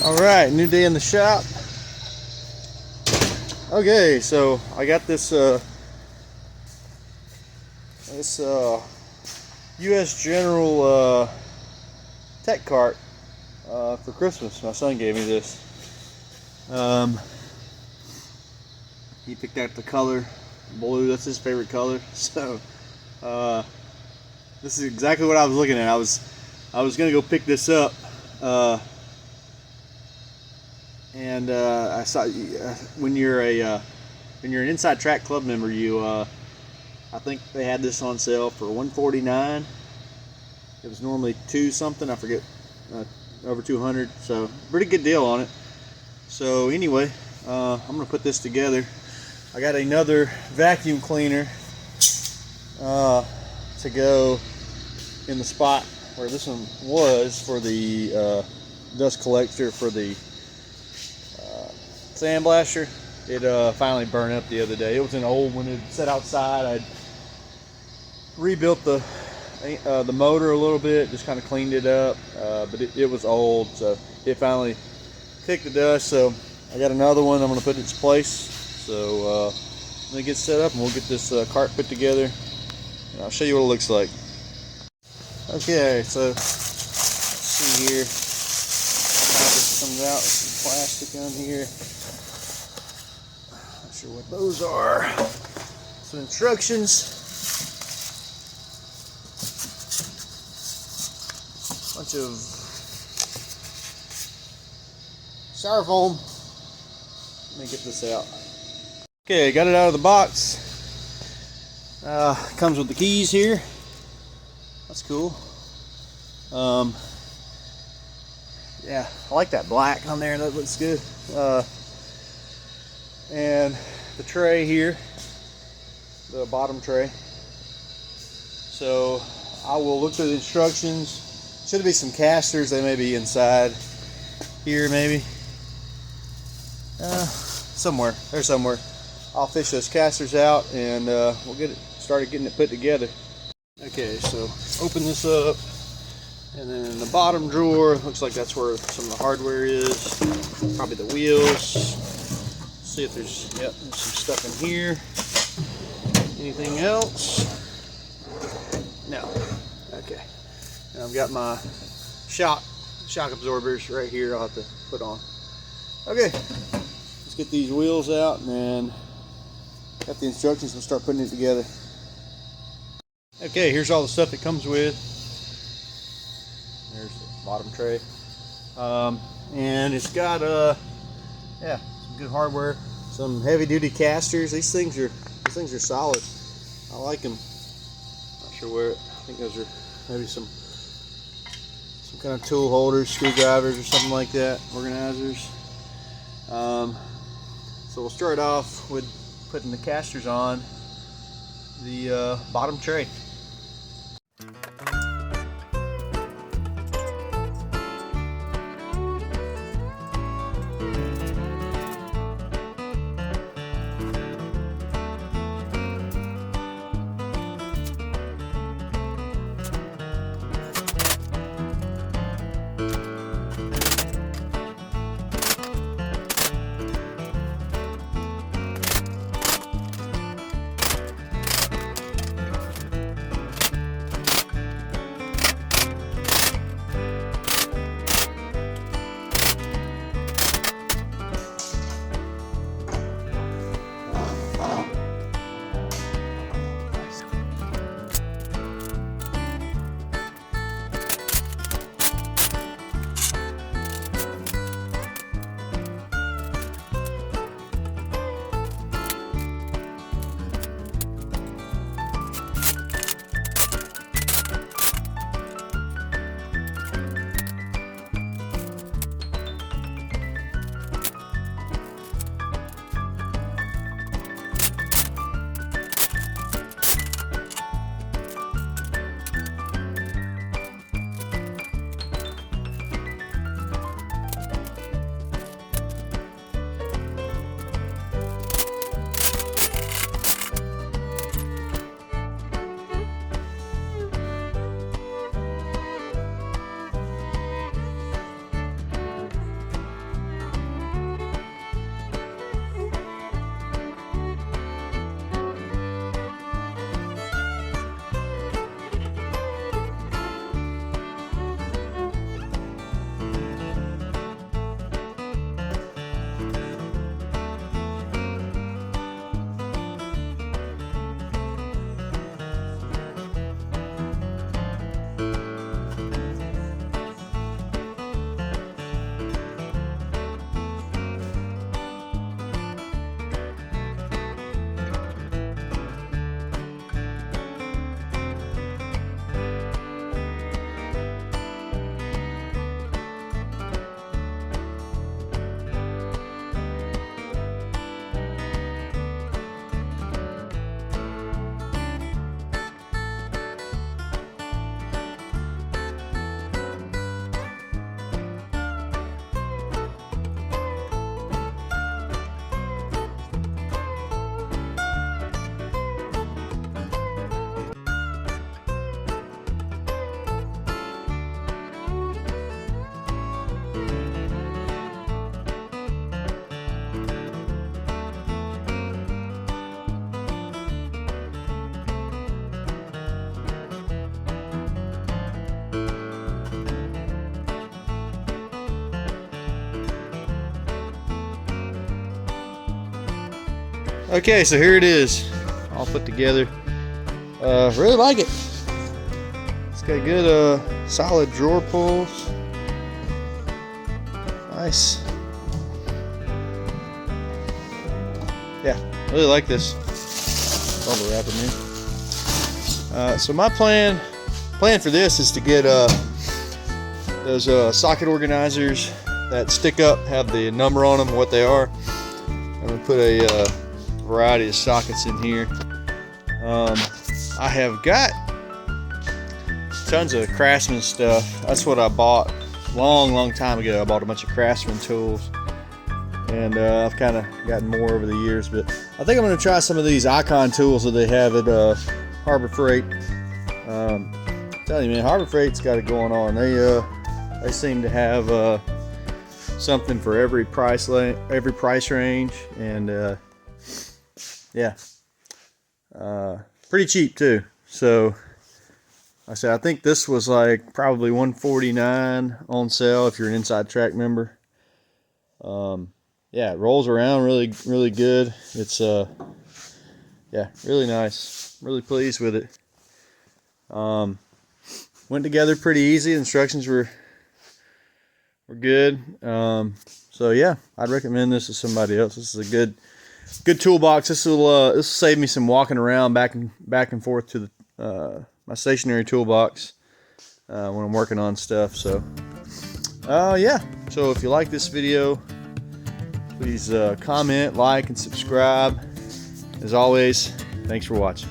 Alright, new day in the shop. Okay, so I got this US General tech cart for Christmas. My son gave me this. He picked out the color blue. That's his favorite color. So this is exactly what I was looking at. I was gonna go pick this up. I saw when you're an Inside Track Club member, I think they had this on sale for $149. It was normally $2 something, I forget, over 200. So pretty good deal on it. So anyway, I'm gonna put this together. I got another vacuum cleaner to go in the spot where this one was for the dust collector for the sandblaster. It finally burned up the other day. It was an old one. It sat outside. I'd rebuilt the motor a little bit, just kind of cleaned it up, but it was old, so it finally kicked the dust. So I got another one. I'm going to put in its place. So I'm going to get set up and we'll get this cart put together, and I'll show you what it looks like. Okay, so let's see here how this comes out with some plastic on here. Not sure what those are. Some instructions. Bunch of styrofoam. Let me get this out. Okay, got it out of the box. Comes with the keys here. That's cool. Yeah, I like that black on there. That looks good. And the tray here, the bottom tray. So I will look through the instructions. Should be some casters. They may be inside here, maybe. Somewhere. They're somewhere. I'll fish those casters out and we'll get it started getting it put together. Okay, so open this up, and then in the bottom drawer, looks like that's where some of the hardware is. Probably the wheels. See if there's there's some stuff in here. Anything else? No. Okay. And I've got my shock absorbers right here. I'll have to put on. Okay. Let's get these wheels out, and then got the instructions. We'll start putting it together. Okay, here's all the stuff it comes with. There's the bottom tray, and it's got some good hardware, some heavy-duty casters. These things are solid. I like them. Not sure where. I think those are maybe some kind of tool holders, screwdrivers, or something like that. Organizers. So we'll start off with putting the casters on the bottom tray. Okay, so here it is, all put together. Really like it. It's got good solid drawer pulls. Nice. Yeah, really like this. Bubble wrap in here. So my plan for this is to get those socket organizers that stick up, have the number on them, what they are. I'm gonna put a variety of sockets in here. I have got tons of Craftsman stuff. That's what I bought long time ago. I bought a bunch of Craftsman tools, and I've kind of gotten more over the years, but I think I'm going to try some of these Icon tools that they have at Harbor Freight. I'm telling you, man, Harbor Freight's got it going on. They seem to have something for every price range, and yeah, pretty cheap too. So I said, I think this was like probably $149 on sale if you're an Inside Track member. Yeah, it rolls around really good. It's yeah, really nice. Really pleased with it. Went together pretty easy. The instructions were good. So yeah, I'd recommend this to somebody else. This is a good toolbox. This will save me some walking around back and forth to the my stationary toolbox when I'm working on stuff. So yeah, so if you like this video, please comment, like, and subscribe. As always, thanks for watching.